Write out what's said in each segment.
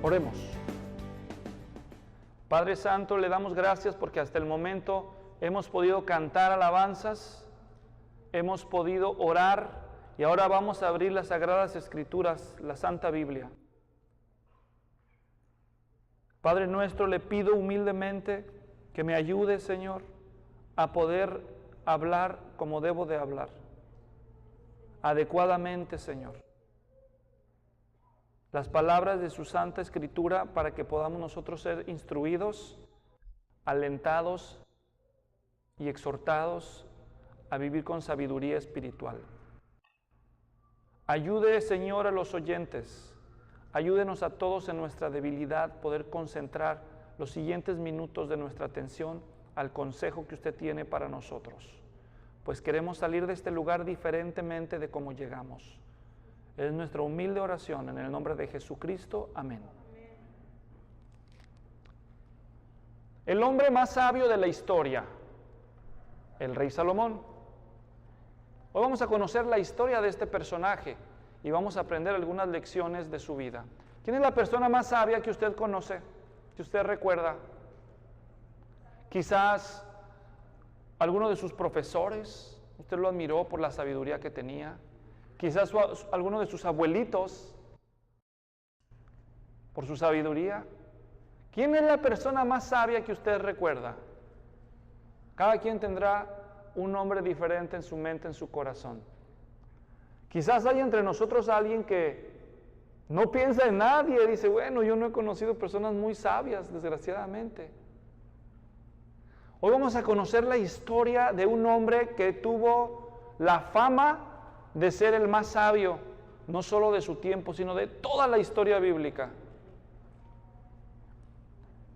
Oremos. Padre Santo, le damos gracias porque hasta el momento hemos podido cantar alabanzas, hemos podido orar y ahora vamos a abrir las Sagradas Escrituras, la Santa Biblia. Padre nuestro, le pido humildemente que me ayude, Señor, a poder hablar como debo de hablar, adecuadamente, Señor. Las palabras de su Santa Escritura para que podamos nosotros ser instruidos, alentados y exhortados a vivir con sabiduría espiritual. Ayude, Señor, a los oyentes. Ayúdenos a todos en nuestra debilidad poder concentrar los siguientes minutos de nuestra atención al consejo que usted tiene para nosotros. Pues queremos salir de este lugar diferentemente de cómo llegamos. Es nuestra humilde oración en el nombre de Jesucristo. Amén. El hombre más sabio de la historia, el rey Salomón. Hoy vamos a conocer la historia de este personaje y vamos a aprender algunas lecciones de su vida. ¿Quién es la persona más sabia que usted conoce, que usted recuerda? Quizás alguno de sus profesores, usted lo admiró por la sabiduría que tenía. Quizás alguno de sus abuelitos, por su sabiduría. ¿Quién es la persona más sabia que usted recuerda? Cada quien tendrá un nombre diferente en su mente, en su corazón. Quizás hay entre nosotros alguien que no piensa en nadie, dice, bueno, yo no he conocido personas muy sabias, desgraciadamente. Hoy vamos a conocer la historia de un hombre que tuvo la fama de ser el más sabio, no solo de su tiempo, sino de toda la historia bíblica.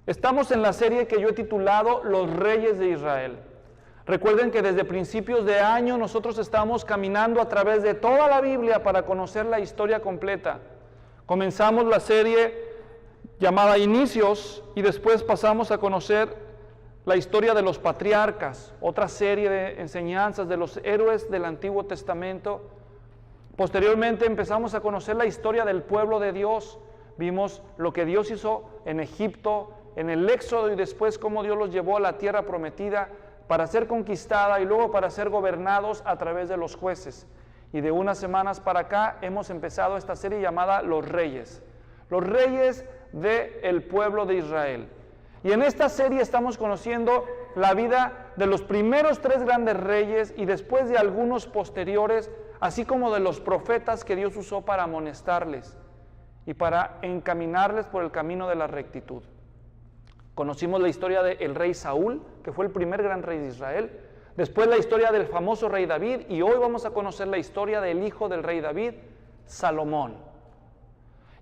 Estamos en la serie que yo he titulado Los Reyes de Israel. Recuerden que desde principios de año nosotros estamos caminando a través de toda la Biblia para conocer la historia completa. Comenzamos la serie llamada Inicios y después pasamos a conocer la historia de los patriarcas, otra serie de enseñanzas de los héroes del Antiguo Testamento. Posteriormente empezamos a conocer la historia del pueblo de Dios. Vimos lo que Dios hizo en Egipto, en el Éxodo y después cómo Dios los llevó a la tierra prometida para ser conquistada y luego para ser gobernados a través de los jueces. Y de unas semanas para acá hemos empezado esta serie llamada Los Reyes del pueblo de Israel. Y en esta serie estamos conociendo la vida de los primeros 3 grandes reyes y después de algunos posteriores, así como de los profetas que Dios usó para amonestarles y para encaminarles por el camino de la rectitud. Conocimos la historia del rey Saúl, que fue el primer gran rey de Israel, después la historia del famoso rey David y hoy vamos a conocer la historia del hijo del rey David, Salomón.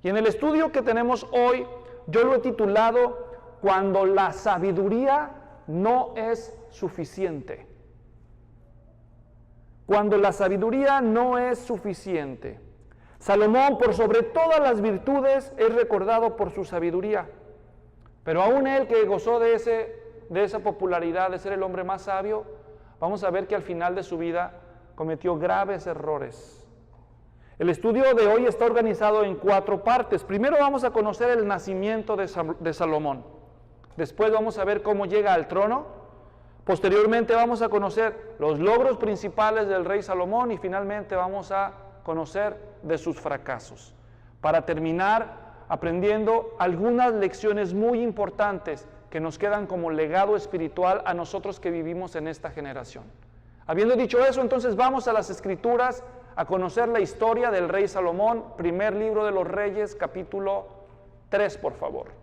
Y en el estudio que tenemos hoy, yo lo he titulado Cuando la sabiduría no es suficiente. Cuando la sabiduría no es suficiente. Salomón, por sobre todas las virtudes, es recordado por su sabiduría. Pero aún él que gozó de esa popularidad de ser el hombre más sabio, vamos a ver que al final de su vida cometió graves errores. El estudio de hoy está organizado en 4 partes. Primero vamos a conocer el nacimiento de Salomón. Después vamos a ver cómo llega al trono. Posteriormente vamos a conocer los logros principales del rey Salomón y finalmente vamos a conocer de sus fracasos. Para terminar aprendiendo algunas lecciones muy importantes que nos quedan como legado espiritual a nosotros que vivimos en esta generación. Habiendo dicho eso, entonces vamos a las Escrituras a conocer la historia del rey Salomón, primer libro de los Reyes, capítulo 3, por favor.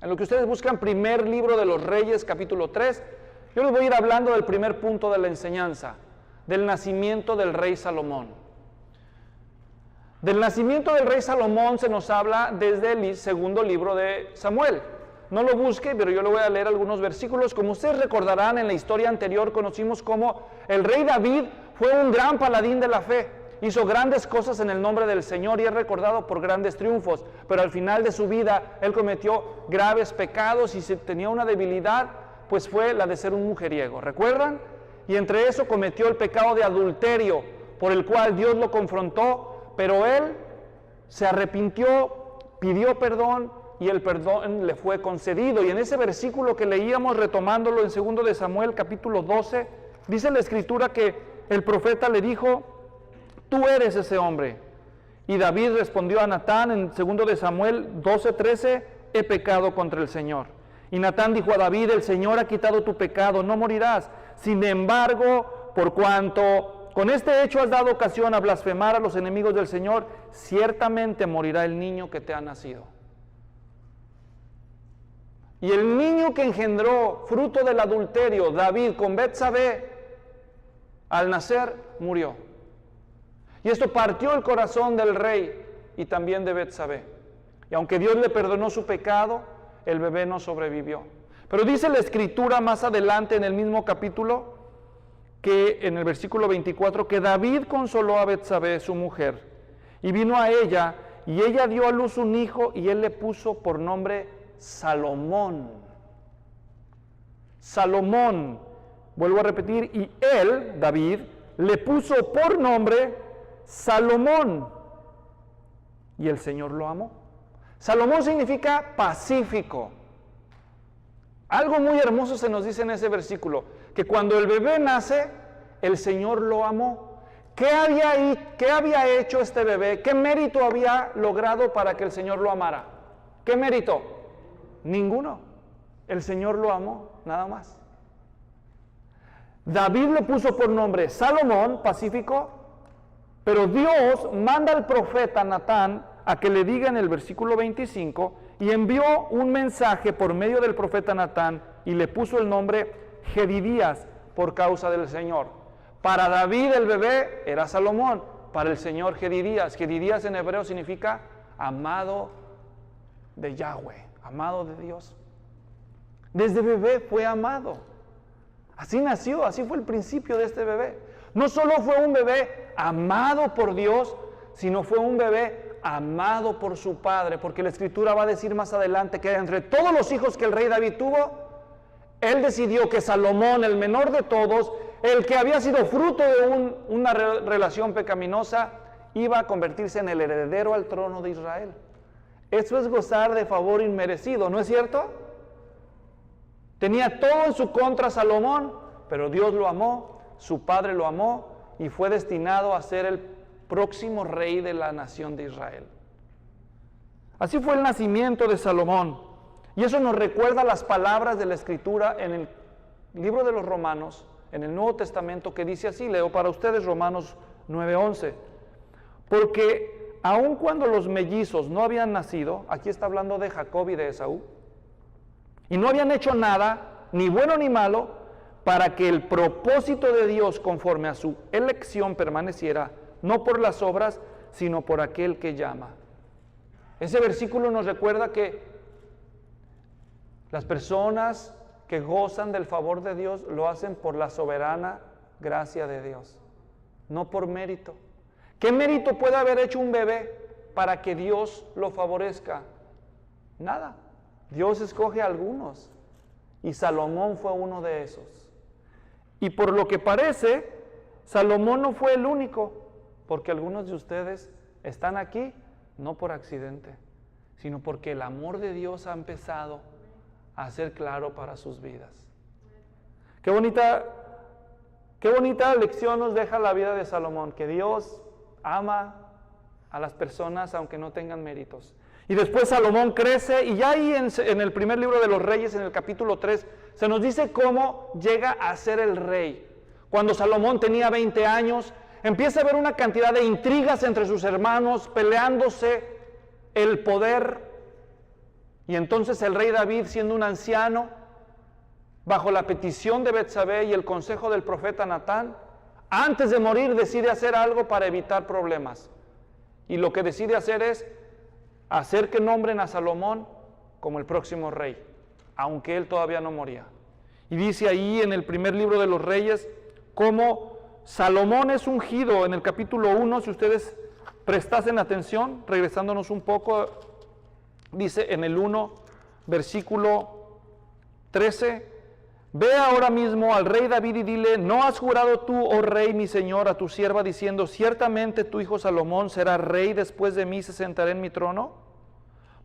En lo que ustedes buscan, primer libro de los Reyes, capítulo 3, yo les voy a ir hablando del primer punto de la enseñanza, del nacimiento del rey Salomón. Del nacimiento del rey Salomón se nos habla desde el segundo libro de Samuel. No lo busque, pero yo le voy a leer algunos versículos. Como ustedes recordarán, en la historia anterior conocimos cómo el rey David fue un gran paladín de la fe. Hizo grandes cosas en el nombre del Señor y es recordado por grandes triunfos, pero al final de su vida él cometió graves pecados y si tenía una debilidad, pues fue la de ser un mujeriego. ¿Recuerdan? Y entre eso cometió el pecado de adulterio, por el cual Dios lo confrontó, pero él se arrepintió pidió perdón y el perdón le fue concedido. Y en ese versículo que leíamos, retomándolo en 2 de Samuel, capítulo 12, dice la Escritura que el profeta le dijo: tú eres ese hombre. Y David respondió a Natán en 2 de Samuel 12:13: he pecado contra el Señor. Y Natán dijo a David: el Señor ha quitado tu pecado, no morirás. Sin embargo, por cuanto con este hecho has dado ocasión a blasfemar a los enemigos del Señor, ciertamente morirá el niño que te ha nacido. Y el niño que engendró fruto del adulterio David con Betsabé, al nacer murió. Y esto partió el corazón del rey y también de Betsabé. Y aunque Dios le perdonó su pecado, el bebé no sobrevivió. Pero dice la Escritura más adelante en el mismo capítulo, que en el versículo 24, que David consoló a Betsabé, su mujer, y vino a ella, y ella dio a luz un hijo, y él le puso por nombre Salomón. Salomón, vuelvo a repetir, y él, David, le puso por nombre Salomón, y el Señor lo amó. Salomón significa pacífico. Algo muy hermoso se nos dice en ese versículo, que cuando el bebé nace, el Señor lo amó. ¿Qué había hecho este bebé? ¿Qué mérito había logrado para que el Señor lo amara? ¿Qué mérito? Ninguno. El Señor lo amó, nada más. David le puso por nombre Salomón, pacífico, pero Dios manda al profeta Natán a que le diga en el versículo 25, y envió un mensaje por medio del profeta Natán y le puso el nombre Jedidías por causa del Señor. Para David el bebé era Salomón, para el Señor Jedidías. Jedidías en hebreo significa amado de Yahweh, amado de Dios. Desde bebé fue amado. Así nació, así fue el principio de este bebé. No solo fue un bebé amado por Dios, sino fue un bebé amado por su padre, porque la Escritura va a decir más adelante que entre todos los hijos que el rey David tuvo, él decidió que Salomón, el menor de todos, el que había sido fruto de una relación pecaminosa, iba a convertirse en el heredero al trono de Israel. Eso es gozar de favor inmerecido, ¿no es cierto? Tenía todo en su contra Salomón, pero Dios lo amó, su padre lo amó y fue destinado a ser el próximo rey de la nación de Israel. Así fue el nacimiento de Salomón. Y eso nos recuerda las palabras de la Escritura en el libro de los Romanos, en el Nuevo Testamento, que dice así, leo para ustedes Romanos 9:11. Porque aun cuando los mellizos no habían nacido, aquí está hablando de Jacob y de Esaú, y no habían hecho nada, ni bueno ni malo, para que el propósito de Dios conforme a su elección permaneciera, no por las obras, sino por aquel que llama. Ese versículo nos recuerda que las personas que gozan del favor de Dios lo hacen por la soberana gracia de Dios, no por mérito. ¿Qué mérito puede haber hecho un bebé para que Dios lo favorezca? Nada. Dios escoge a algunos y Salomón fue uno de esos. Y por lo que parece, Salomón no fue el único, porque algunos de ustedes están aquí no por accidente, sino porque el amor de Dios ha empezado a ser claro para sus vidas. Qué bonita lección nos deja la vida de Salomón, que Dios ama a las personas aunque no tengan méritos. Y después Salomón crece, y ya ahí en el primer libro de los Reyes, en el capítulo 3, se nos dice cómo llega a ser el rey. Cuando Salomón tenía 20 años, empieza a haber una cantidad de intrigas entre sus hermanos, peleándose el poder. Y entonces el rey David, siendo un anciano, bajo la petición de Betsabé y el consejo del profeta Natán, antes de morir decide hacer algo para evitar problemas. Y lo que decide hacer es hacer que nombren a Salomón como el próximo rey, aunque él todavía no moría. Y dice ahí en el primer libro de los Reyes cómo Salomón es ungido en el capítulo 1, si ustedes prestasen atención, regresándonos un poco, dice en el 1, versículo 13, ve ahora mismo al rey David y dile, ¿no has jurado tú, oh rey, mi señor, a tu sierva, diciendo, ciertamente tu hijo Salomón será rey después de mí, se sentará en mi trono?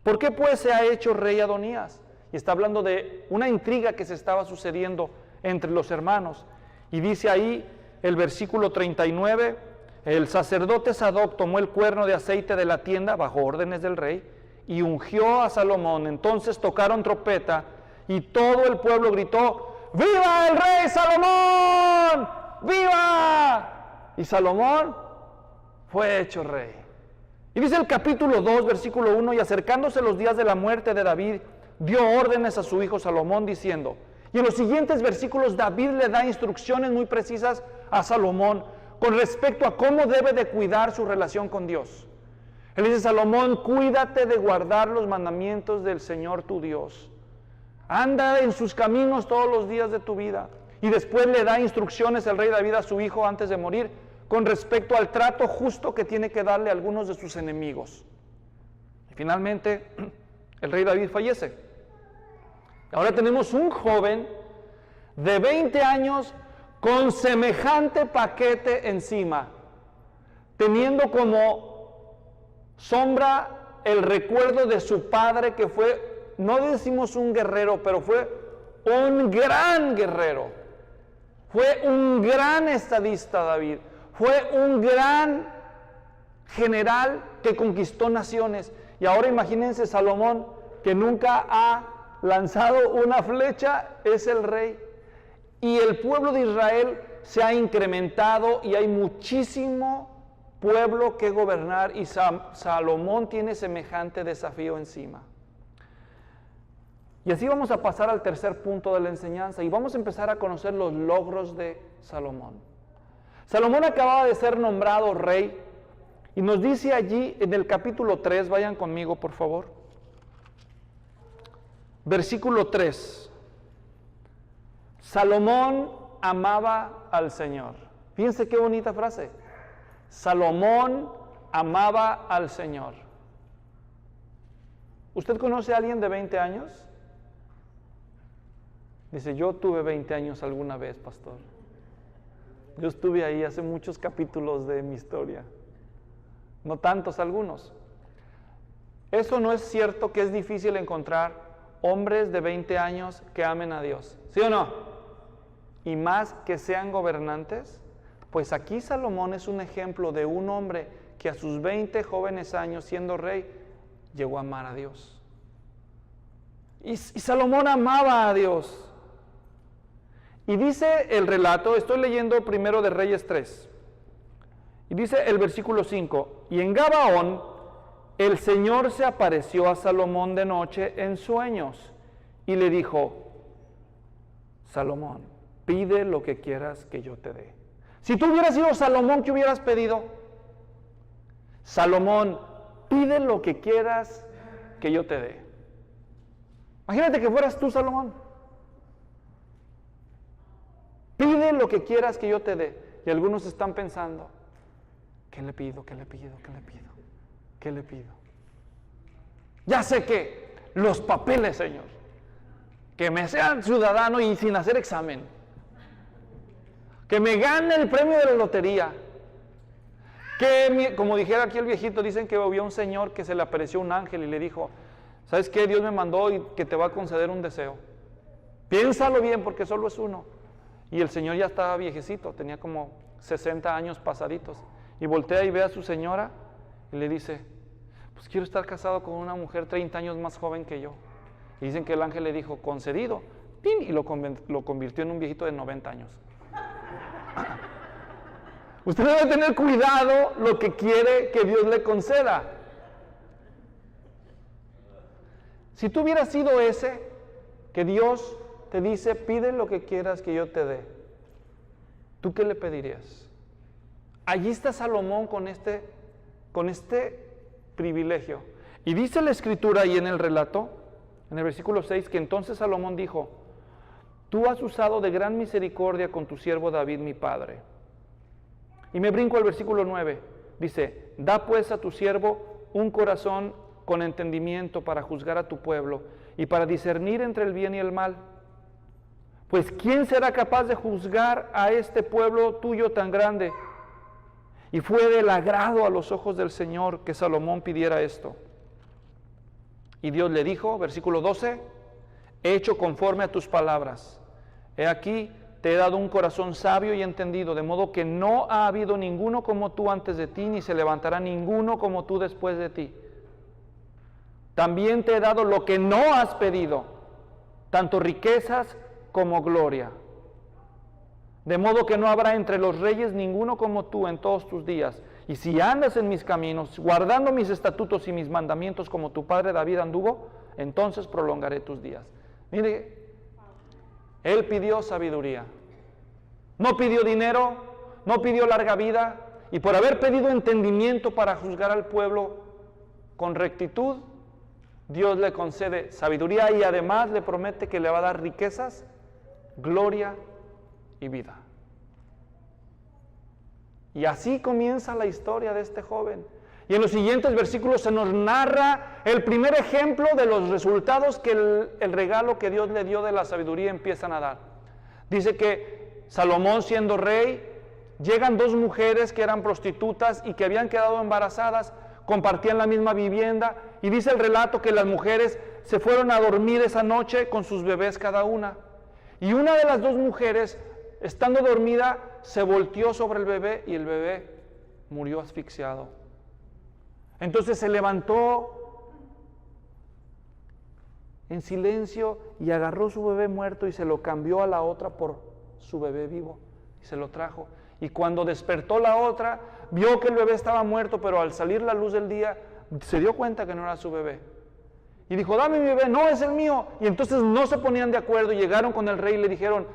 ¿Por qué pues se ha hecho rey Adonías? Y está hablando de una intriga que se estaba sucediendo entre los hermanos. Y dice ahí el versículo 39, el sacerdote Sadoc tomó el cuerno de aceite de la tienda bajo órdenes del rey y ungió a Salomón. Entonces tocaron trompeta y todo el pueblo gritó: ¡Viva el rey Salomón! ¡Viva! Y Salomón fue hecho rey. Y dice el capítulo 2, versículo 1, y acercándose los días de la muerte de David, dio órdenes a su hijo Salomón diciendo, y en los siguientes versículos David le da instrucciones muy precisas a Salomón con respecto a cómo debe de cuidar su relación con Dios. Él dice: Salomón, cuídate de guardar los mandamientos del Señor tu Dios. Anda en sus caminos todos los días de tu vida. Y después le da instrucciones el rey David a su hijo antes de morir con respecto al trato justo que tiene que darle a algunos de sus enemigos. Y finalmente el rey David fallece. Ahora tenemos un joven de 20 años con semejante paquete encima, teniendo como sombra el recuerdo de su padre, que fue, no decimos un guerrero, pero fue un gran guerrero, fue un gran estadista David, fue un gran general que conquistó naciones. Y ahora imagínense Salomón, que nunca ha lanzado una flecha, es el rey. Y el pueblo de Israel se ha incrementado y hay muchísimo pueblo que gobernar, y Salomón tiene semejante desafío encima. Y así vamos a pasar al tercer punto de la enseñanza y vamos a empezar a conocer los logros de Salomón. Salomón acababa de ser nombrado rey y nos dice allí en el capítulo 3, vayan conmigo por favor, versículo 3. Salomón amaba al Señor. Fíjense qué bonita frase. Salomón amaba al Señor. ¿Usted conoce a alguien de 20 años? Dice: yo tuve 20 años alguna vez, pastor. Yo estuve ahí hace muchos capítulos de mi historia. No tantos algunos. Eso no es cierto que es difícil encontrar hombres de 20 años que amen a Dios. ¿Sí o no? Y más que sean gobernantes. Pues aquí Salomón es un ejemplo de un hombre que a sus 20 jóvenes años siendo rey llegó a amar a Dios. Y Salomón amaba a Dios. Y dice el relato, estoy leyendo primero de Reyes 3, y dice el versículo 5, y en Gabaón el Señor se apareció a Salomón de noche en sueños, y le dijo: Salomón, pide lo que quieras que yo te dé. Si tú hubieras sido Salomón, ¿qué hubieras pedido? Salomón, pide lo que quieras que yo te dé. Imagínate que fueras tú, Salomón. Pide lo que quieras que yo te dé. Y algunos están pensando: ¿qué le pido? ¿Qué le pido? ¿Qué le pido? ¿Qué le pido? Ya sé que los papeles, Señor. Que me sean ciudadano y sin hacer examen. Que me gane el premio de la lotería. Que, como dijera aquí el viejito, dicen que había un señor que se le apareció un ángel y le dijo: ¿sabes qué? Dios me mandó y que te va a conceder un deseo. Piénsalo bien porque solo es uno. Y el señor ya estaba viejecito, tenía como 60 años pasaditos. Y voltea y ve a su señora y le dice: pues quiero estar casado con una mujer 30 años más joven que yo. Y dicen que el ángel le dijo: concedido. ¡Pim! Y lo convirtió en un viejito de 90 años. Usted debe tener cuidado lo que quiere que Dios le conceda. Si tú hubieras sido ese, que Dios te dice: pide lo que quieras que yo te dé, ¿tú qué le pedirías? Allí está Salomón con este privilegio. Y dice la escritura ahí en el relato, en el versículo 6, que entonces Salomón dijo: tú has usado de gran misericordia con tu siervo David mi padre. Y me brinco al versículo 9, dice: da pues a tu siervo un corazón con entendimiento para juzgar a tu pueblo y para discernir entre el bien y el mal. Pues ¿quién será capaz de juzgar a este pueblo tuyo tan grande? Y fue del agrado a los ojos del Señor que Salomón pidiera esto. Y Dios le dijo, versículo 12, he hecho conforme a tus palabras. He aquí, te he dado un corazón sabio y entendido, de modo que no ha habido ninguno como tú antes de ti, ni se levantará ninguno como tú después de ti. También te he dado lo que no has pedido, tanto riquezas como gloria. De modo que no habrá entre los reyes ninguno como tú en todos tus días. Y si andas en mis caminos, guardando mis estatutos y mis mandamientos como tu padre David anduvo, entonces prolongaré tus días. Mire, él pidió sabiduría. No pidió dinero, no pidió larga vida, y por haber pedido entendimiento para juzgar al pueblo con rectitud, Dios le concede sabiduría y además le promete que le va a dar riquezas, gloria y vida. Y así comienza la historia de este joven. Y en los siguientes versículos se nos narra el primer ejemplo de los resultados que el regalo que Dios le dio de la sabiduría empiezan a dar. Dice que Salomón, siendo rey, llegan dos mujeres que eran prostitutas y que habían quedado embarazadas, compartían la misma vivienda, y dice el relato que las mujeres se fueron a dormir esa noche con sus bebés cada una. Y una de las dos mujeres, estando dormida, se volteó sobre el bebé y el bebé murió asfixiado. Entonces se levantó en silencio y agarró su bebé muerto y se lo cambió a la otra por su bebé vivo y se lo trajo. Y cuando despertó la otra, vio que el bebé estaba muerto, pero al salir la luz del día, se dio cuenta que no era su bebé. Y dijo, dame mi bebé, no es el mío. Y entonces no se ponían de acuerdo y llegaron con el rey y le dijeron,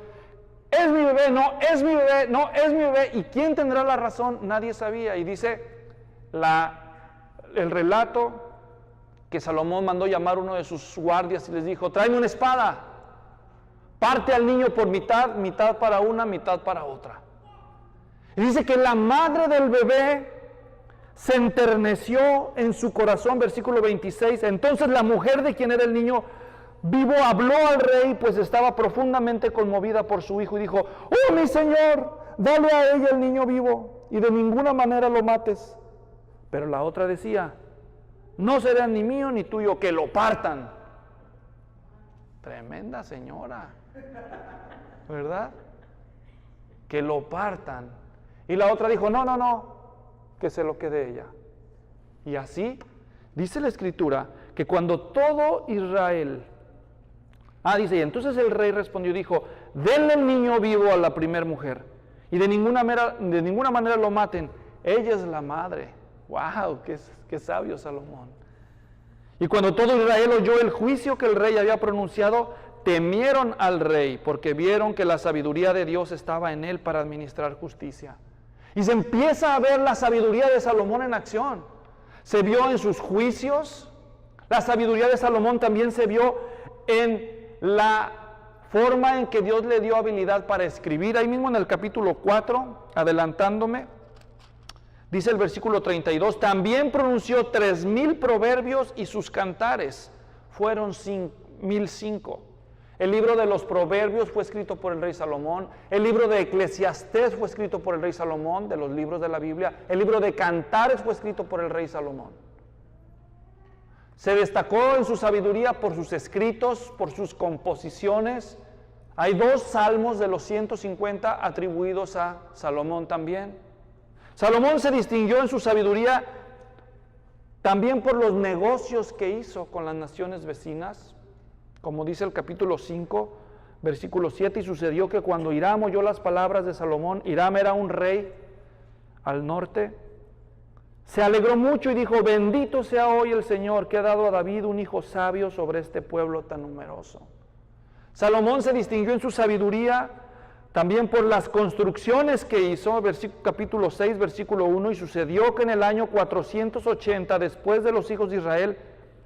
es mi bebé, no, es mi bebé, no, es mi bebé. ¿Y quién tendrá la razón? Nadie sabía. Y dice el relato que Salomón mandó llamar a uno de sus guardias y les dijo, tráeme una espada, parte al niño por mitad, mitad para una, mitad para otra. Y dice que la madre del bebé se enterneció en su corazón, versículo 26. Entonces la mujer de quien era el niño vivo habló al rey, pues estaba profundamente conmovida por su hijo, y dijo, oh mi señor, dale a ella el niño vivo, y de ninguna manera lo mates. Pero la otra decía, no será ni mío ni tuyo, que lo partan. Tremenda señora, ¿verdad? Que lo partan. Y la otra dijo, no, no, no, que se lo quede ella. Y así, dice la Escritura, que cuando todo Israel... dice, y entonces el rey respondió y dijo, denle el niño vivo a la primer mujer, y de ninguna manera lo maten. Ella es la madre. ¡Wow! ¡Qué sabio Salomón! Y cuando todo Israel oyó el juicio que el rey había pronunciado, temieron al rey, porque vieron que la sabiduría de Dios estaba en él para administrar justicia. Y se empieza a ver la sabiduría de Salomón en acción. Se vio en sus juicios. La sabiduría de Salomón también se vio en la forma en que Dios le dio habilidad para escribir. Ahí mismo en el capítulo 4, adelantándome, dice el versículo 32, también pronunció 3,000 proverbios y sus cantares fueron 1,005. El libro de los proverbios fue escrito por el rey Salomón. El libro de Eclesiastés fue escrito por el rey Salomón, de los libros de la Biblia. El libro de Cantares fue escrito por el rey Salomón. Se destacó en su sabiduría por sus escritos, por sus composiciones. Hay 2 salmos de los 150 atribuidos a Salomón también. Salomón se distinguió en su sabiduría también por los negocios que hizo con las naciones vecinas. Como dice el capítulo 5, versículo 7, y sucedió que cuando Hiram oyó las palabras de Salomón, Hiram era un rey al norte, se alegró mucho y dijo, bendito sea hoy el Señor que ha dado a David un hijo sabio sobre este pueblo tan numeroso. Salomón se distinguió en su sabiduría también por las construcciones que hizo, capítulo 6, versículo 1, y sucedió que en el año 480, después de los hijos de Israel,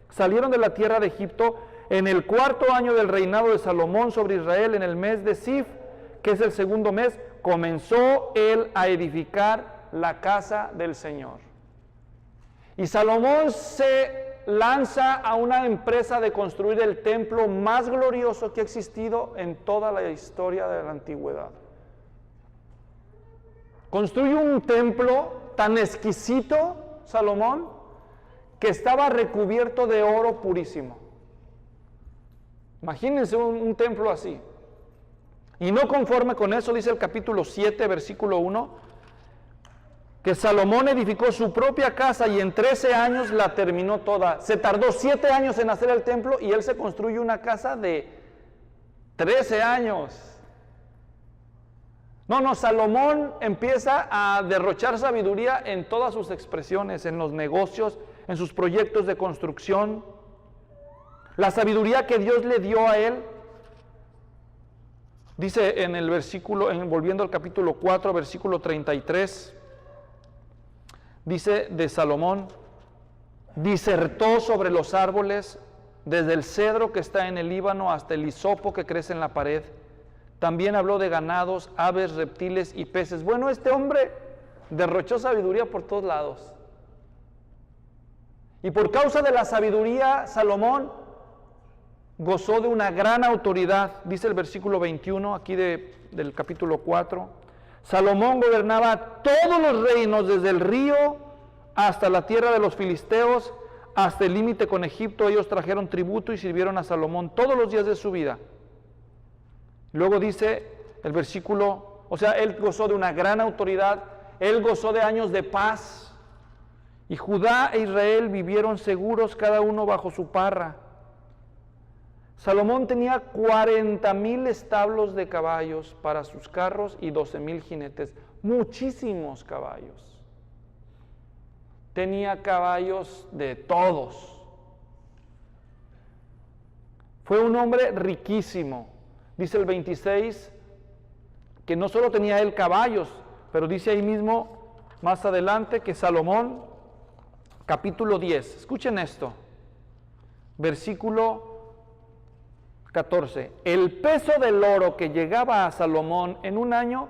salieron de la tierra de Egipto, en el 4º año del reinado de Salomón sobre Israel, en el mes de Sif, que es el 2º mes, comenzó él a edificar la casa del Señor. Y Salomón se lanza a una empresa de construir el templo más glorioso que ha existido en toda la historia de la antigüedad. Construye un templo tan exquisito, Salomón, que estaba recubierto de oro purísimo. Imagínense un templo así. Y no conforme con eso, dice el capítulo 7, versículo 1, que Salomón edificó su propia casa y en 13 años la terminó toda. Se tardó 7 años en hacer el templo y él se construye una casa de 13 años. No, Salomón empieza a derrochar sabiduría en todas sus expresiones, en los negocios, en sus proyectos de construcción. La sabiduría que Dios le dio a él, dice en el versículo, volviendo al capítulo 4, versículo 33, dice de Salomón, disertó sobre los árboles, desde el cedro que está en el Líbano hasta el hisopo que crece en la pared. También habló de ganados, aves, reptiles y peces. Bueno, este hombre derrochó sabiduría por todos lados. Y por causa de la sabiduría, Salomón gozó de una gran autoridad. Dice el versículo 21 aquí del capítulo 4. Salomón gobernaba todos los reinos, desde el río hasta la tierra de los filisteos, hasta el límite con Egipto. Ellos trajeron tributo y sirvieron a Salomón todos los días de su vida. Luego dice el versículo, o sea, él gozó de una gran autoridad, él gozó de años de paz, y Judá e Israel vivieron seguros, cada uno bajo su parra. Salomón tenía 40,000 establos de caballos para sus carros y 12,000 jinetes, muchísimos caballos. Tenía caballos de todos. Fue un hombre riquísimo. Dice el 26 que no solo tenía él caballos, pero dice ahí mismo, más adelante, que Salomón, capítulo 10, escuchen esto, versículo 14, el peso del oro que llegaba a Salomón en un año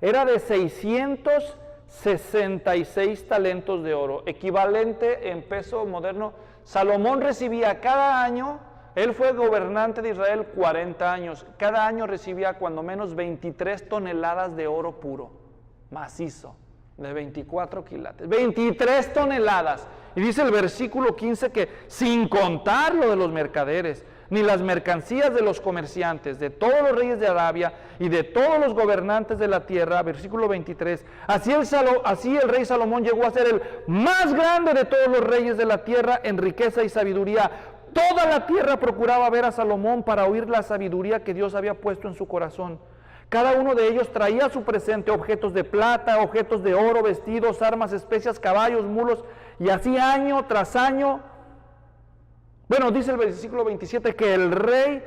era de 666 talentos de oro, equivalente en peso moderno. Salomón recibía cada año, él fue gobernante de Israel 40 años, cada año recibía cuando menos 23 toneladas de oro puro, macizo, de 24 quilates, 23 toneladas. Y dice el versículo 15 que sin contar lo de los mercaderes, ni las mercancías de los comerciantes, de todos los reyes de Arabia y de todos los gobernantes de la tierra, versículo 23, así el rey Salomón llegó a ser el más grande de todos los reyes de la tierra en riqueza y sabiduría. Toda la tierra procuraba ver a Salomón para oír la sabiduría que Dios había puesto en su corazón. Cada uno de ellos traía a su presente objetos de plata, objetos de oro, vestidos, armas, especias, caballos, mulos, y así año tras año. Bueno, dice el versículo 27 que el rey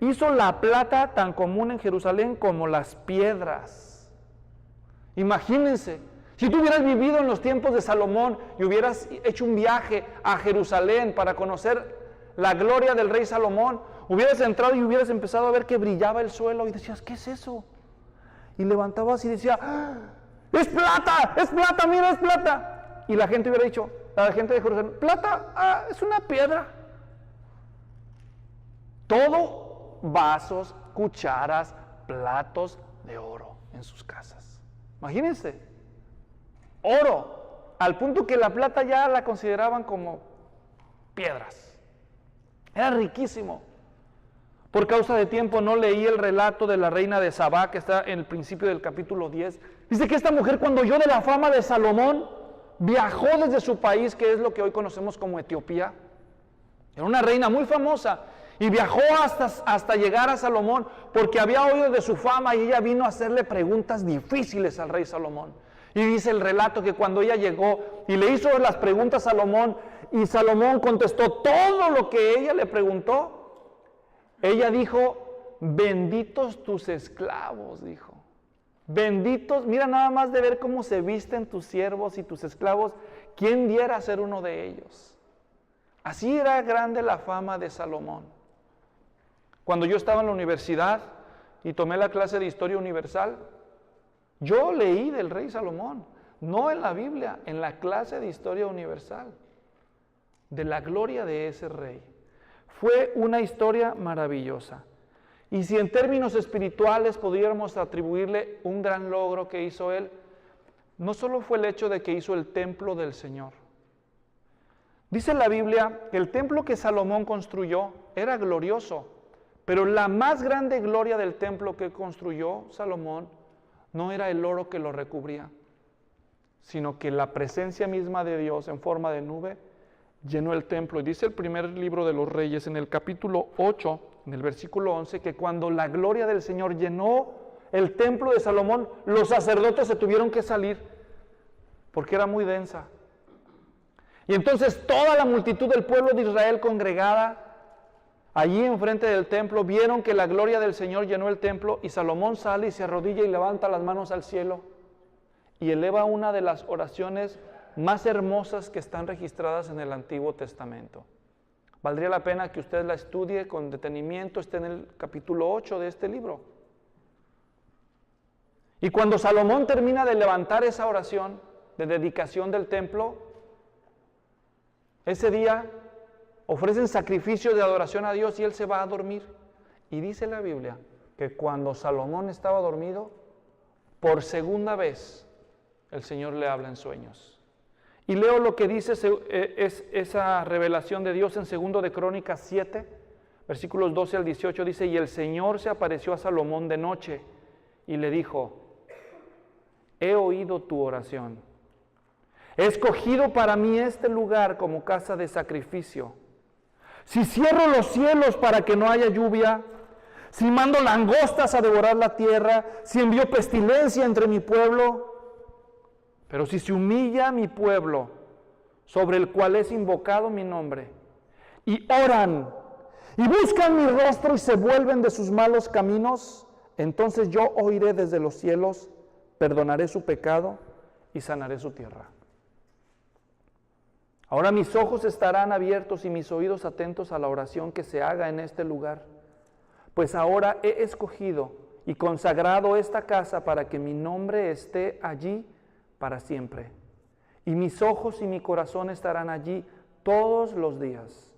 hizo la plata tan común en Jerusalén como las piedras. Imagínense, si tú hubieras vivido en los tiempos de Salomón y hubieras hecho un viaje a Jerusalén para conocer la gloria del rey Salomón, hubieras entrado y hubieras empezado a ver que brillaba el suelo y decías, ¿qué es eso? Y levantabas y decía, ¡ah! ¡Es plata, mira, es plata! Y la gente hubiera dicho, la gente de Jerusalén, plata, es una piedra. Todo vasos, cucharas, platos de oro en sus casas. Imagínense, oro, al punto que la plata ya la consideraban como piedras. Era riquísimo. Por causa de tiempo no leí el relato de la reina de Sabá, que está en el principio del capítulo 10. Dice que esta mujer, cuando oyó de la fama de Salomón, viajó desde su país, que es lo que hoy conocemos como Etiopía. Era una reina muy famosa. Y viajó hasta llegar a Salomón, porque había oído de su fama y ella vino a hacerle preguntas difíciles al rey Salomón. Y dice el relato que cuando ella llegó y le hizo las preguntas a Salomón, y Salomón contestó todo lo que ella le preguntó, ella dijo, benditos tus esclavos, dijo. Benditos, mira nada más de ver cómo se visten tus siervos y tus esclavos, ¿quién diera ser uno de ellos? Así era grande la fama de Salomón. Cuando yo estaba en la universidad y tomé la clase de Historia Universal, yo leí del rey Salomón, no en la Biblia, en la clase de Historia Universal, de la gloria de ese rey. Fue una historia maravillosa. Y si en términos espirituales pudiéramos atribuirle un gran logro que hizo él, no solo fue el hecho de que hizo el templo del Señor, Dice la Biblia que el templo que Salomón construyó era glorioso, pero la más grande gloria del templo que construyó Salomón no era el oro que lo recubría, sino que la presencia misma de Dios en forma de nube llenó el templo. Y dice el primer libro de los Reyes, en el capítulo 8, en el versículo 11, que cuando la gloria del Señor llenó el templo de Salomón, los sacerdotes se tuvieron que salir, porque era muy densa. Y entonces toda la multitud del pueblo de Israel congregada allí enfrente del templo vieron que la gloria del Señor llenó el templo, y Salomón sale y se arrodilla y levanta las manos al cielo y eleva una de las oraciones más hermosas que están registradas en el Antiguo Testamento. Valdría la pena que usted la estudie con detenimiento, está en el capítulo 8 de este libro. Y cuando Salomón termina de levantar esa oración de dedicación del templo, ese día ofrecen sacrificios de adoración a Dios y él se va a dormir. Y dice la Biblia que cuando Salomón estaba dormido, por segunda vez el Señor le habla en sueños. Y leo lo que dice esa revelación de Dios en 2 de Crónicas 7, versículos 12 al 18, dice: y el Señor se apareció a Salomón de noche y le dijo: he oído tu oración, he escogido para mí este lugar como casa de sacrificio. Si cierro los cielos para que no haya lluvia, si mando langostas a devorar la tierra, si envío pestilencia entre mi pueblo, pero si se humilla mi pueblo, sobre el cual es invocado mi nombre, y oran, y buscan mi rostro y se vuelven de sus malos caminos, entonces yo oiré desde los cielos, perdonaré su pecado y sanaré su tierra. Ahora mis ojos estarán abiertos y mis oídos atentos a la oración que se haga en este lugar, pues ahora he escogido y consagrado esta casa para que mi nombre esté allí para siempre. Y mis ojos y mi corazón estarán allí todos los días.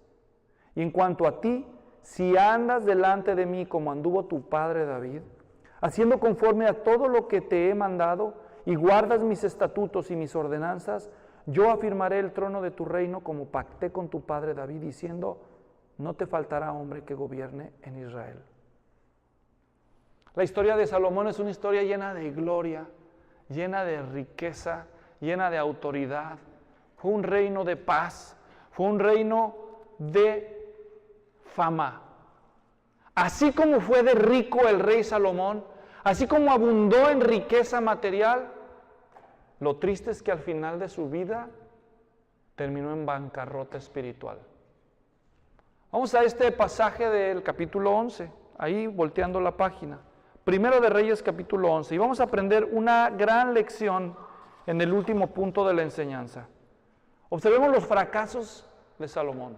Y en cuanto a ti, si andas delante de mí como anduvo tu padre David, haciendo conforme a todo lo que te he mandado, y guardas mis estatutos y mis ordenanzas, yo afirmaré el trono de tu reino como pacté con tu padre David, diciendo: no te faltará hombre que gobierne en Israel. La historia de Salomón es una historia llena de gloria, llena de riqueza, llena de autoridad. Fue un reino de paz, fue un reino de fama. Así como fue de rico el rey Salomón, así como abundó en riqueza material, lo triste es que al final de su vida terminó en bancarrota espiritual. Vamos a este pasaje del capítulo 11, ahí volteando la página. Primero de Reyes capítulo 11, y vamos a aprender una gran lección en el último punto de la enseñanza. Observemos los fracasos de Salomón.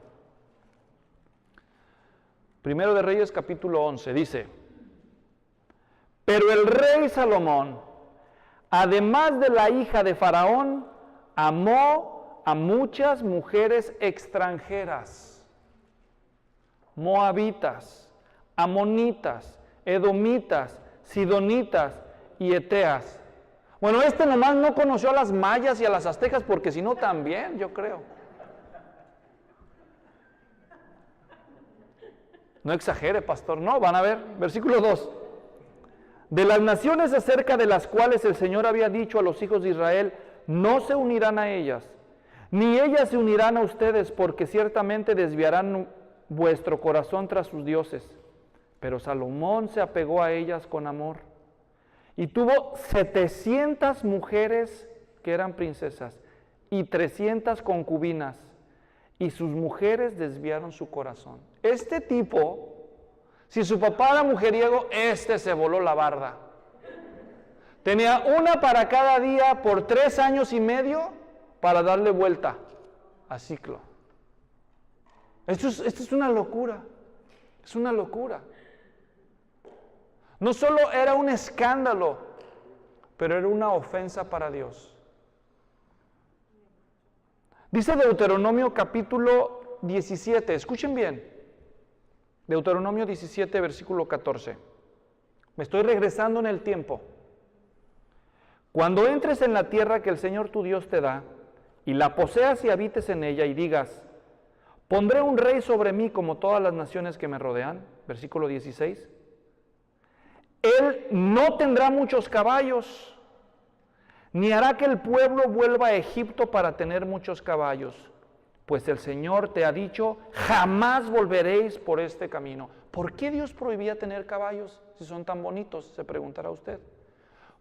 Primero de Reyes capítulo 11 dice: pero el rey Salomón, además de la hija de Faraón, amó a muchas mujeres extranjeras, moabitas, amonitas, edomitas, sidonitas y eteas. Bueno, nomás no conoció a las mayas y a las aztecas, porque si no también, yo creo. No exagere, pastor, no, van a ver, versículo 2. De las naciones acerca de las cuales el Señor había dicho a los hijos de Israel: no se unirán a ellas, ni ellas se unirán a ustedes, porque ciertamente desviarán vuestro corazón tras sus dioses. Pero Salomón se apegó a ellas con amor, y tuvo 700 mujeres que eran princesas, y 300 concubinas, y sus mujeres desviaron su corazón. Este tipo, si su papá era mujeriego, se voló la barda. Tenía una para cada día por 3 años y medio para darle vuelta a ciclo. Esto es una locura, es una locura. No solo era un escándalo, pero era una ofensa para Dios. Dice Deuteronomio capítulo 17, escuchen bien. Deuteronomio 17, versículo 14. Me estoy regresando en el tiempo. Cuando entres en la tierra que el Señor tu Dios te da, y la poseas y habites en ella, y digas: Pondré un rey sobre mí como todas las naciones que me rodean. Versículo 16. Él no tendrá muchos caballos, ni hará que el pueblo vuelva a Egipto para tener muchos caballos. Pues el Señor te ha dicho, jamás volveréis por este camino. ¿Por qué Dios prohibía tener caballos si son tan bonitos? Se preguntará usted.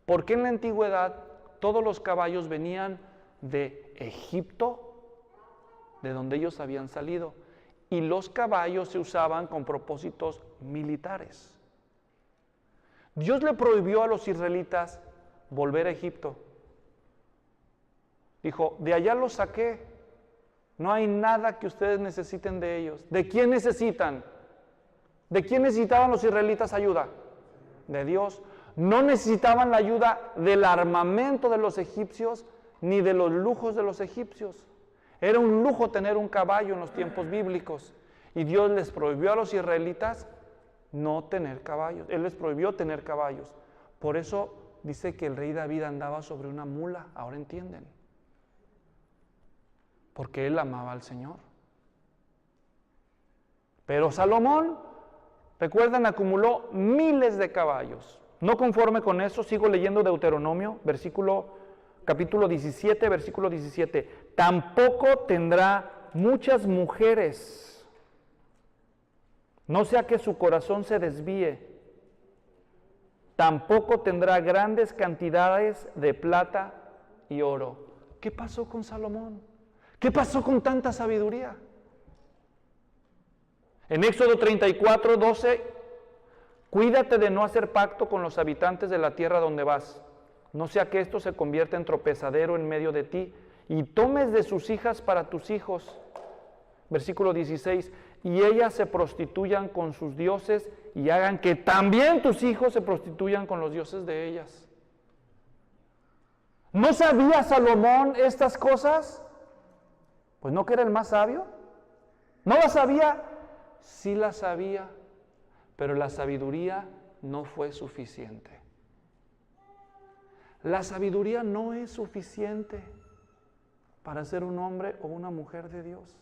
Porque en la antigüedad todos los caballos venían de Egipto, de donde ellos habían salido, y los caballos se usaban con propósitos militares. Dios le prohibió a los israelitas volver a Egipto. Dijo, de allá los saqué, no hay nada que ustedes necesiten de ellos. ¿De quién necesitan? ¿De quién necesitaban los israelitas ayuda? De Dios. No necesitaban la ayuda del armamento de los egipcios, ni de los lujos de los egipcios. Era un lujo tener un caballo en los tiempos bíblicos. Y Dios les prohibió a los israelitas no tener caballos. Él les prohibió tener caballos. Por eso dice que el rey David andaba sobre una mula. Ahora entienden. Porque él amaba al Señor. Pero Salomón, recuerdan, acumuló miles de caballos. No conforme con eso, sigo leyendo Deuteronomio, capítulo 17, versículo 17. Tampoco tendrá muchas mujeres, no sea que su corazón se desvíe. Tampoco tendrá grandes cantidades de plata y oro. ¿Qué pasó con Salomón? ¿Qué pasó con tanta sabiduría? En Éxodo 34, 12, cuídate de no hacer pacto con los habitantes de la tierra donde vas, no sea que esto se convierta en tropezadero en medio de ti, y tomes de sus hijas para tus hijos. Versículo 16, y ellas se prostituyan con sus dioses, y hagan que también tus hijos se prostituyan con los dioses de ellas. ¿No sabía Salomón estas cosas? Pues no que era el más sabio. ¿No las sabía? Sí las sabía, pero la sabiduría no fue suficiente. La sabiduría no es suficiente para ser un hombre o una mujer de Dios.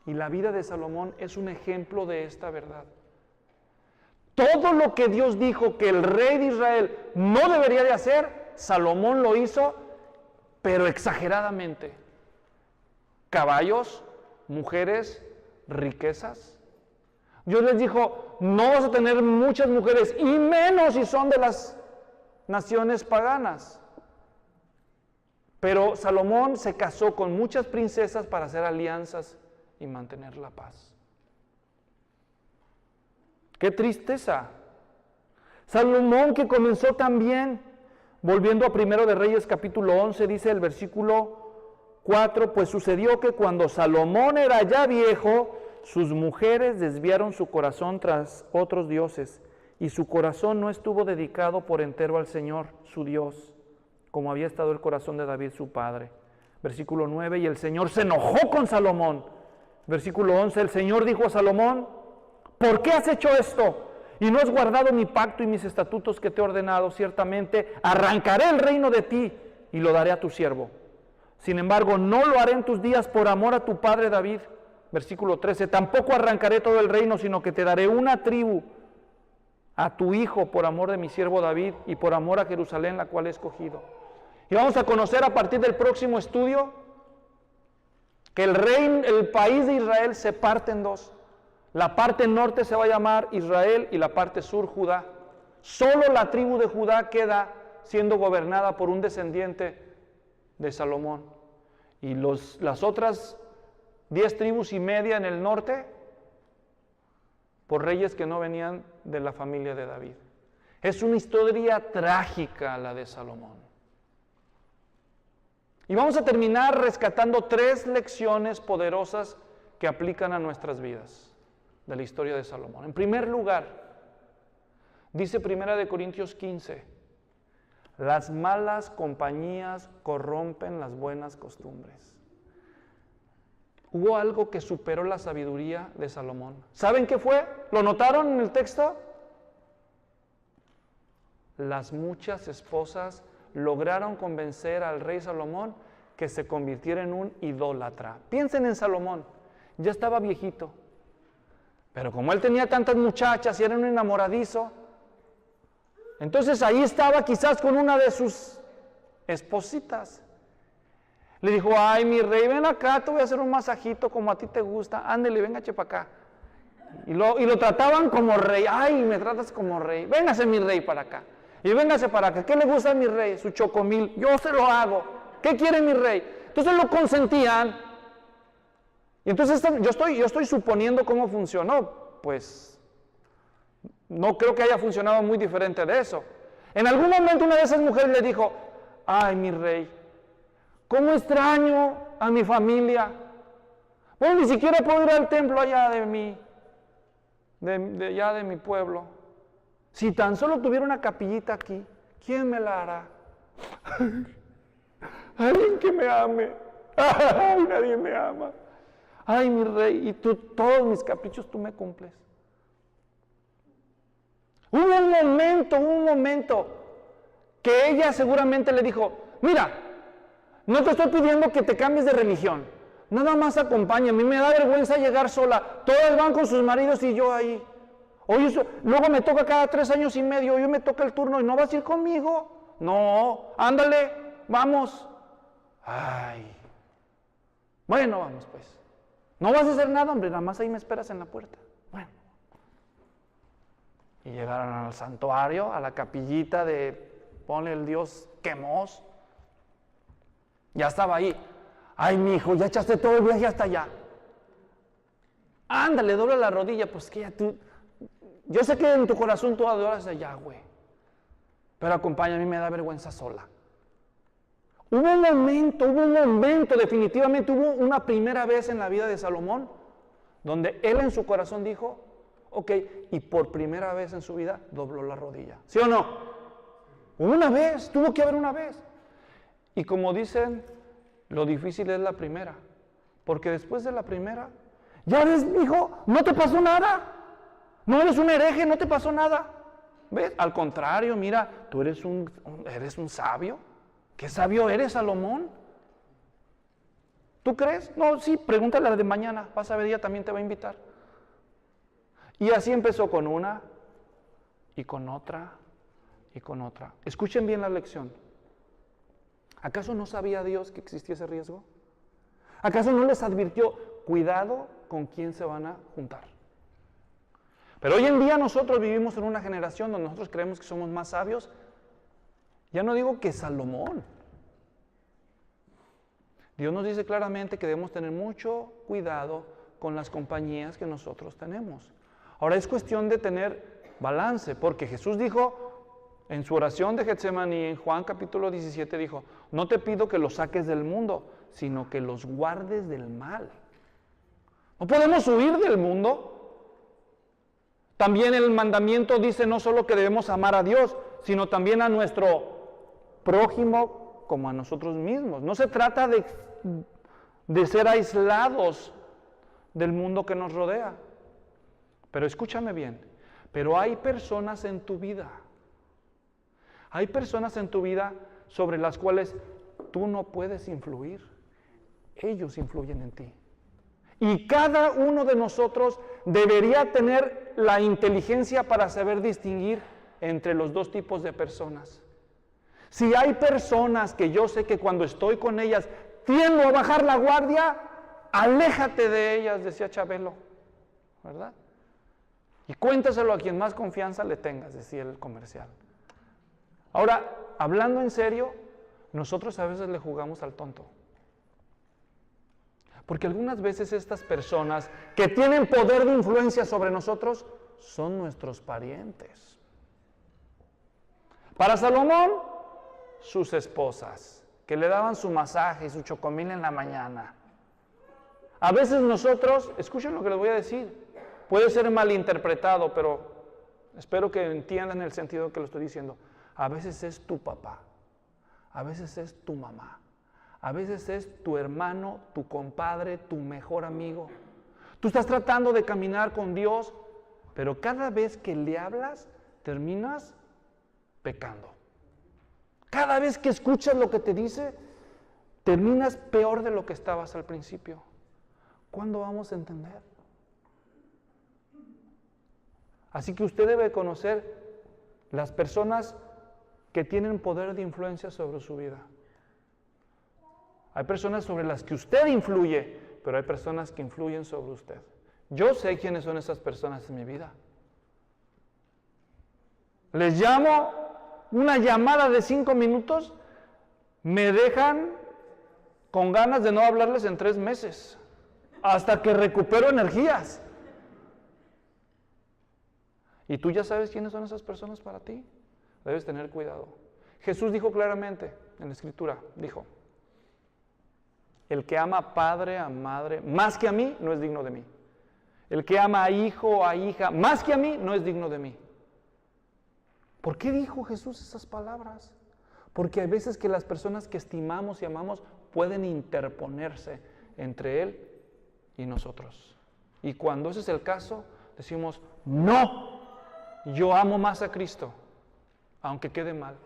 Y la vida de Salomón es un ejemplo de esta verdad. Todo lo que Dios dijo que el rey de Israel no debería de hacer, Salomón lo hizo, pero exageradamente. Caballos, mujeres, riquezas. Dios les dijo, no vas a tener muchas mujeres, y menos si son de las naciones paganas. Pero Salomón se casó con muchas princesas para hacer alianzas y mantener la paz. ¡Qué tristeza! Salomón, que comenzó también, volviendo a Primero de Reyes capítulo 11, dice el versículo 4, pues sucedió que cuando Salomón era ya viejo, sus mujeres desviaron su corazón tras otros dioses, y su corazón no estuvo dedicado por entero al Señor, su Dios, como había estado el corazón de David, su padre. Versículo 9, y el Señor se enojó con Salomón. Versículo 11, el Señor dijo a Salomón, ¿por qué has hecho esto? Y no has guardado mi pacto y mis estatutos que te he ordenado. Ciertamente arrancaré el reino de ti y lo daré a tu siervo. Sin embargo, no lo haré en tus días por amor a tu padre David. Versículo 13, tampoco arrancaré todo el reino, sino que te daré una tribu a tu hijo por amor de mi siervo David y por amor a Jerusalén, la cual he escogido. Y vamos a conocer a partir del próximo estudio que el país de Israel se parte en dos. La parte norte se va a llamar Israel y la parte sur Judá. Solo la tribu de Judá queda siendo gobernada por un descendiente de Salomón. Y las otras 10 tribus y media en el norte, por reyes que no venían de la familia de David. Es una historia trágica la de Salomón. Y vamos a terminar rescatando 3 lecciones poderosas que aplican a nuestras vidas de la historia de Salomón. En primer lugar, dice 1 Corintios 15, las malas compañías corrompen las buenas costumbres. Hubo algo que superó la sabiduría de Salomón. ¿Saben qué fue? ¿Lo notaron en el texto? Las muchas esposas lograron convencer al rey Salomón que se convirtiera en un idólatra. Piensen en Salomón. ya estaba viejito. Pero como él tenía tantas muchachas y era un enamoradizo, entonces ahí estaba quizás con una de sus espositas. Le dijo, ay, mi rey, ven acá, te voy a hacer un masajito como a ti te gusta. Ándale, venga, chepa acá. Y lo trataban como rey. Ay, me tratas como rey. Véngase, mi rey, para acá. Y véngase para acá. ¿Qué le gusta a mi rey? Su chocomil. Yo se lo hago. ¿Qué quiere mi rey? Entonces lo consentían. Y entonces yo estoy suponiendo cómo funcionó. Pues no creo que haya funcionado muy diferente de eso. En algún momento una de esas mujeres le dijo, ay, mi rey, ¿cómo extraño a mi familia? Bueno, ni siquiera puedo ir al templo allá de mi pueblo. Si tan solo tuviera una capillita aquí, ¿quién me la hará? Alguien que me ame. Ay, nadie me ama. Ay, mi rey, y tú, todos mis caprichos tú me cumples. Hubo un momento que ella seguramente le dijo, mira, no te estoy pidiendo que te cambies de religión, nada más acompaña, a mí me da vergüenza llegar sola, todas van con sus maridos y yo ahí. Oye, luego me toca cada 3 años y medio, hoy me toca el turno y no vas a ir conmigo. No, ándale, vamos. Ay, bueno, vamos pues. No vas a hacer nada, hombre, nada más ahí me esperas en la puerta. Bueno. Y llegaron al santuario, a la capillita de, ponle el dios Quemos. Ya estaba ahí. Ay, mi hijo, ya echaste todo el viaje hasta allá. Ándale, dobla la rodilla, pues que ya tú. Yo sé que en tu corazón tú adoras a Yahweh, pero acompáñame, a mí me da vergüenza sola. Hubo un momento, definitivamente hubo una primera vez en la vida de Salomón, donde él en su corazón dijo, ok, y por primera vez en su vida dobló la rodilla. ¿Sí o no? Una vez, tuvo que haber una vez. Y como dicen, lo difícil es la primera, porque después de la primera, ya ves, hijo, no te pasó nada. No eres un hereje, no te pasó nada. ¿Ves? Al contrario, mira, tú eres un sabio. ¿Qué sabio eres, Salomón? ¿Tú crees? No, sí, pregúntale a la de mañana. Vas a ver, ella también te va a invitar. Y así empezó con una, y con otra, y con otra. Escuchen bien la lección. ¿Acaso no sabía Dios que existía ese riesgo? ¿Acaso no les advirtió, cuidado con quién se van a juntar? Pero hoy en día nosotros vivimos en una generación donde nosotros creemos que somos más sabios. Ya no digo que Salomón. Dios nos dice claramente que debemos tener mucho cuidado con las compañías que nosotros tenemos. Ahora es cuestión de tener balance, porque Jesús dijo en su oración de Getsemaní, en Juan capítulo 17, dijo, no te pido que los saques del mundo, sino que los guardes del mal. No podemos huir del mundo. También el mandamiento dice no solo que debemos amar a Dios, sino también a nuestro prójimo como a nosotros mismos. No se trata de ser aislados del mundo que nos rodea. Pero escúchame bien, pero hay personas en tu vida. Hay personas en tu vida sobre las cuales tú no puedes influir. Ellos influyen en ti. Y cada uno de nosotros debería tener la inteligencia para saber distinguir entre los dos tipos de personas. Si hay personas que yo sé que cuando estoy con ellas tiendo a bajar la guardia, aléjate de ellas, decía Chabelo, ¿verdad? Y cuéntaselo a quien más confianza le tengas, decía el comercial. Ahora, hablando en serio, nosotros a veces le jugamos al tonto. Porque algunas veces estas personas que tienen poder de influencia sobre nosotros son nuestros parientes. Para Salomón, sus esposas, que le daban su masaje y su chocomil en la mañana. A veces nosotros, escuchen lo que les voy a decir, puede ser malinterpretado, pero espero que entiendan el sentido que lo estoy diciendo. A veces es tu papá, a veces es tu mamá. A veces es tu hermano, tu compadre, tu mejor amigo. Tú estás tratando de caminar con Dios, pero cada vez que le hablas, terminas pecando. Cada vez que escuchas lo que te dice, terminas peor de lo que estabas al principio. ¿cuándo vamos a entender? Así que usted debe conocer las personas que tienen poder de influencia sobre su vida. Hay personas sobre las que usted influye, pero hay personas que influyen sobre usted. Yo sé quiénes son esas personas en mi vida. Les llamo, una llamada de 5 minutos, me dejan con ganas de no hablarles en 3 meses, hasta que recupero energías. ¿Y tú ya sabes quiénes son esas personas para ti? Debes tener cuidado. Jesús dijo claramente en la Escritura, dijo, el que ama a padre, a madre, más que a mí, no es digno de mí. El que ama a hijo o a hija, más que a mí, no es digno de mí. ¿Por qué dijo Jesús esas palabras? Porque hay veces que las personas que estimamos y amamos pueden interponerse entre Él y nosotros. Y cuando ese es el caso, decimos, no, yo amo más a Cristo, aunque quede mal.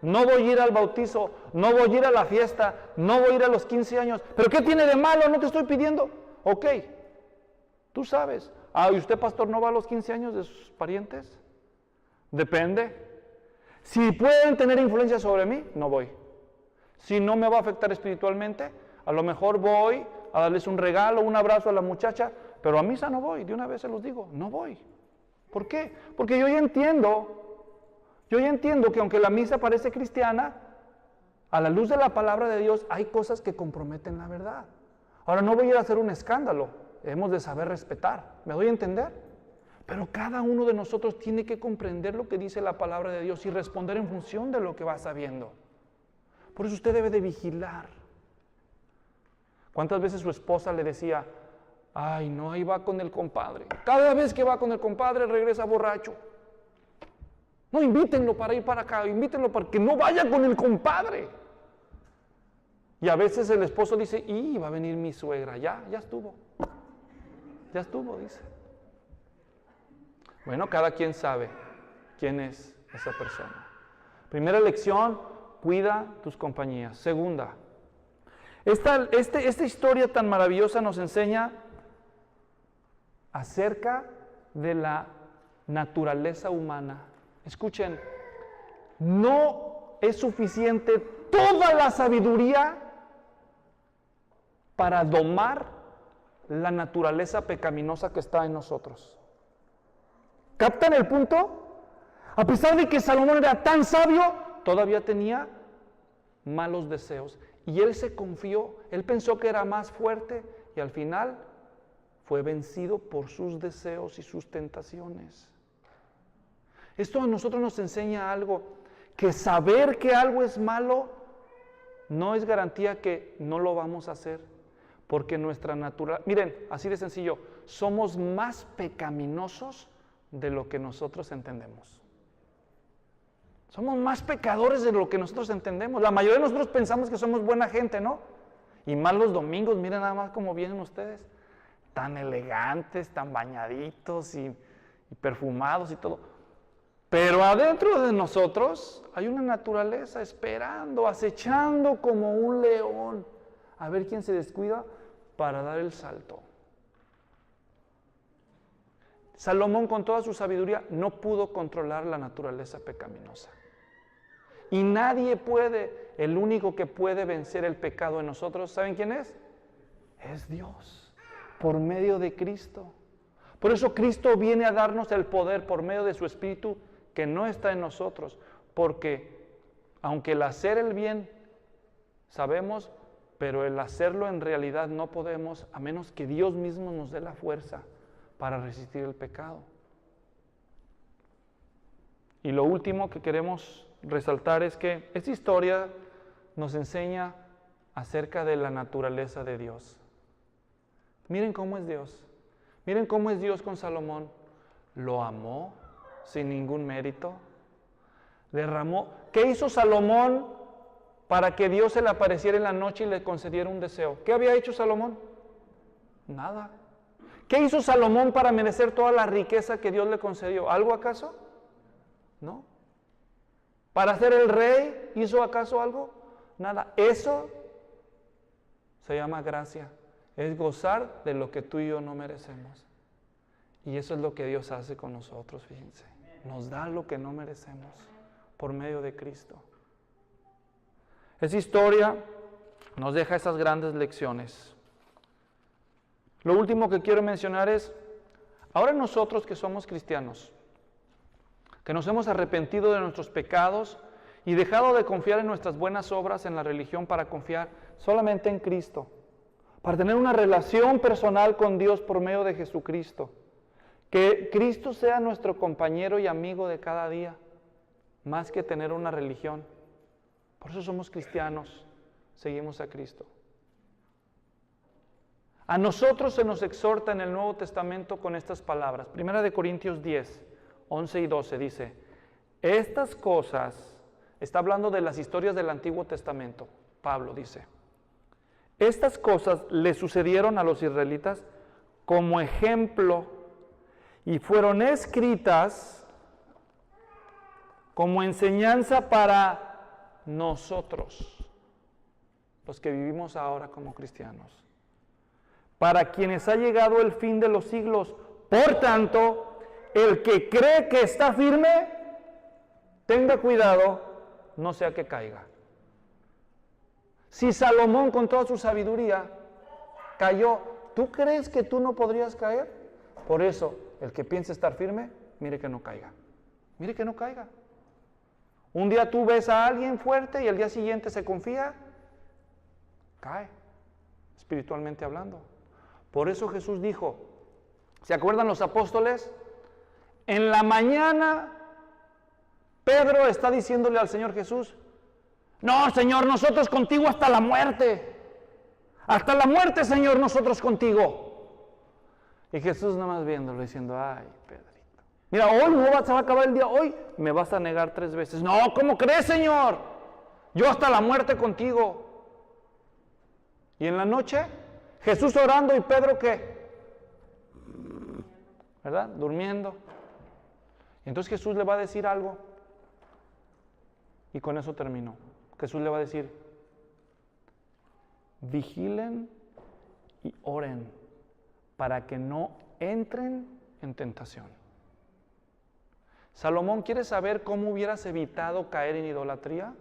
No voy a ir al bautizo, no voy a ir a la fiesta, no voy a ir a los 15 años. ¿Pero qué tiene de malo? No te estoy pidiendo. Ok, tú sabes. ¿Y usted, pastor, no va a los 15 años de sus parientes? Depende. Si pueden tener influencia sobre mí, no voy. Si no me va a afectar espiritualmente, a lo mejor voy a darles un regalo, un abrazo a la muchacha, pero a misa no voy, de una vez se los digo, no voy. ¿Por qué? Porque yo ya entiendo que aunque la misa parece cristiana, a la luz de la palabra de Dios hay cosas que comprometen la verdad. Ahora no voy a ir a hacer un escándalo, hemos de saber respetar, ¿me doy a entender? Pero cada uno de nosotros tiene que comprender lo que dice la palabra de Dios y responder en función de lo que va sabiendo. Por eso usted debe de vigilar. ¿Cuántas veces su esposa le decía, ay no, ahí va con el compadre? Cada vez que va con el compadre regresa borracho. No, invítenlo para ir para acá, invítenlo para que no vaya con el compadre. Y a veces el esposo dice, y va a venir mi suegra, ya estuvo, dice. Bueno, cada quien sabe quién es esa persona. Primera lección, cuida tus compañías. Segunda, esta historia tan maravillosa nos enseña acerca de la naturaleza humana. Escuchen, no es suficiente toda la sabiduría para domar la naturaleza pecaminosa que está en nosotros. ¿Captan el punto? A pesar de que Salomón era tan sabio, todavía tenía malos deseos. Y él se confió, él pensó que era más fuerte y al final fue vencido por sus deseos y sus tentaciones. Esto a nosotros nos enseña algo, que saber que algo es malo no es garantía que no lo vamos a hacer, porque nuestra naturaleza, miren, así de sencillo, somos más pecaminosos de lo que nosotros entendemos. Somos más pecadores de lo que nosotros entendemos. La mayoría de nosotros pensamos que somos buena gente, ¿no? Y más los domingos, miren nada más cómo vienen ustedes, tan elegantes, tan bañaditos y perfumados y todo. Pero adentro de nosotros hay una naturaleza esperando, acechando como un león, a ver quién se descuida para dar el salto. Salomón, con toda su sabiduría, no pudo controlar la naturaleza pecaminosa. Y nadie puede, el único que puede vencer el pecado en nosotros, ¿saben quién es? Es Dios, por medio de Cristo. Por eso Cristo viene a darnos el poder por medio de su Espíritu que no está en nosotros, porque aunque el hacer el bien sabemos, pero el hacerlo en realidad no podemos, a menos que Dios mismo nos dé la fuerza para resistir el pecado. Y lo último que queremos resaltar es que esta historia nos enseña acerca de la naturaleza de Dios. Miren cómo es Dios. Miren cómo es Dios con Salomón. Lo amó sin ningún mérito. Derramó. ¿Qué hizo Salomón para que Dios se le apareciera en la noche y le concediera un deseo? ¿Qué había hecho Salomón? Nada. ¿Qué hizo Salomón para merecer toda la riqueza que Dios le concedió? ¿Algo acaso? No. ¿Para ser el rey hizo acaso algo? Nada. Eso se llama gracia. es gozar de lo que tú y yo no merecemos. Y eso es lo que Dios hace con nosotros, fíjense. Nos da lo que no merecemos por medio de Cristo. Esa historia nos deja esas grandes lecciones. Lo último que quiero mencionar es, ahora nosotros que somos cristianos, que nos hemos arrepentido de nuestros pecados y dejado de confiar en nuestras buenas obras en la religión para confiar solamente en Cristo, para tener una relación personal con Dios por medio de Jesucristo, que Cristo sea nuestro compañero y amigo de cada día, más que tener una religión. Por eso somos cristianos, seguimos a Cristo. A nosotros se nos exhorta en el Nuevo Testamento con estas palabras. 1 Corintios 10, 11 y 12 dice, estas cosas, está hablando de las historias del Antiguo Testamento, Pablo dice, estas cosas le sucedieron a los israelitas como ejemplo y fueron escritas como enseñanza para nosotros, los que vivimos ahora como cristianos, para quienes ha llegado el fin de los siglos. Por tanto, el que cree que está firme, tenga cuidado, no sea que caiga. Si Salomón con toda su sabiduría cayó, ¿tú crees que tú no podrías caer? Por eso, el que piense estar firme, mire que no caiga. Mire que no caiga. Un día tú ves a alguien fuerte y el día siguiente se confía, cae, espiritualmente hablando. Por eso Jesús dijo, ¿se acuerdan los apóstoles? En la mañana, Pedro está diciéndole al Señor Jesús, no, Señor, nosotros contigo hasta la muerte. Hasta la muerte, Señor, nosotros contigo. Y Jesús nada más viéndolo, diciendo, ay, Pedrito. Mira, hoy no se va a acabar el día, hoy me vas a negar 3 veces. No, ¿cómo crees, Señor? Yo hasta la muerte contigo. Y en la noche, Jesús orando y Pedro, ¿qué? ¿Verdad? Durmiendo. Y entonces Jesús le va a decir algo. Y con eso terminó. Jesús le va a decir, vigilen y oren para que no entren en tentación. Salomón, ¿quieres saber cómo hubieras evitado caer en idolatría?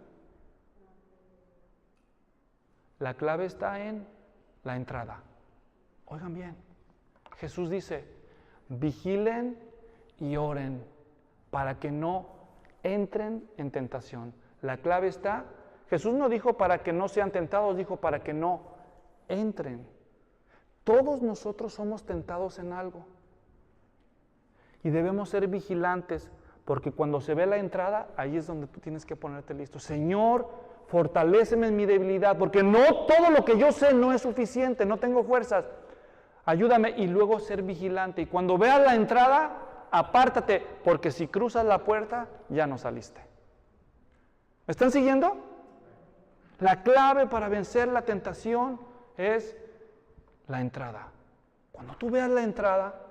La clave está en la entrada. Oigan bien, Jesús dice, vigilen y oren para que no entren en tentación. La clave está, Jesús no dijo para que no sean tentados, dijo para que no entren. Todos nosotros somos tentados en algo y debemos ser vigilantes porque cuando se ve la entrada, ahí es donde tú tienes que ponerte listo. Señor, fortaléceme en mi debilidad, porque no todo lo que yo sé no es suficiente, no tengo fuerzas. Ayúdame y luego ser vigilante. Y cuando veas la entrada, apártate, porque si cruzas la puerta, ya no saliste. ¿Me están siguiendo? La clave para vencer la tentación es la entrada. Cuando tú veas la entrada,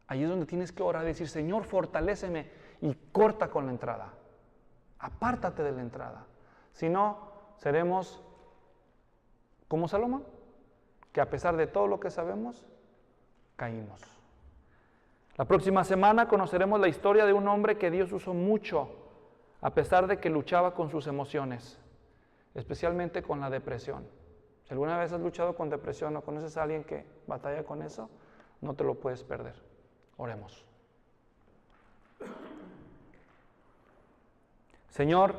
ahí es donde tienes que orar y decir, Señor, fortaléceme y corta con la entrada. Apártate de la entrada. Si no, seremos como Salomón, que a pesar de todo lo que sabemos, caímos. La próxima semana conoceremos la historia de un hombre que Dios usó mucho, a pesar de que luchaba con sus emociones, especialmente con la depresión. Si alguna vez has luchado con depresión o conoces a alguien que batalla con eso, no te lo puedes perder. Oremos. Señor,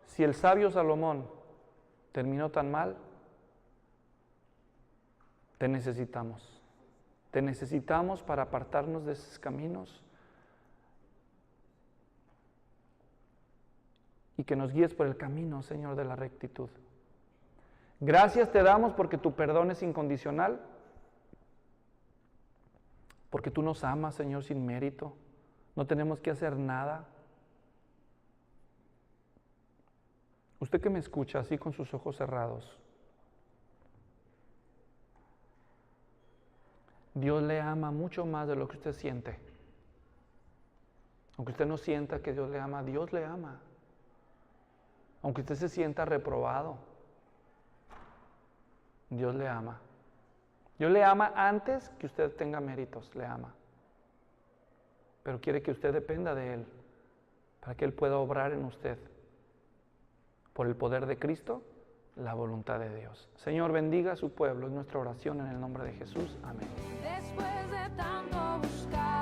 si el sabio Salomón terminó tan mal, te necesitamos. Te necesitamos para apartarnos de esos caminos y que nos guíes por el camino, Señor, de la rectitud. Gracias te damos porque tu perdón es incondicional, porque tú nos amas, Señor, sin mérito. No tenemos que hacer nada. Usted que me escucha así con sus ojos cerrados, Dios le ama mucho más de lo que usted siente. Aunque usted no sienta que Dios le ama, Dios le ama. Aunque usted se sienta reprobado, Dios le ama. Dios le ama antes que usted tenga méritos, le ama. Pero quiere que usted dependa de Él, para que Él pueda obrar en usted, por el poder de Cristo, la voluntad de Dios. Señor, bendiga a su pueblo, es nuestra oración en el nombre de Jesús. Amén. Después de tanto buscar.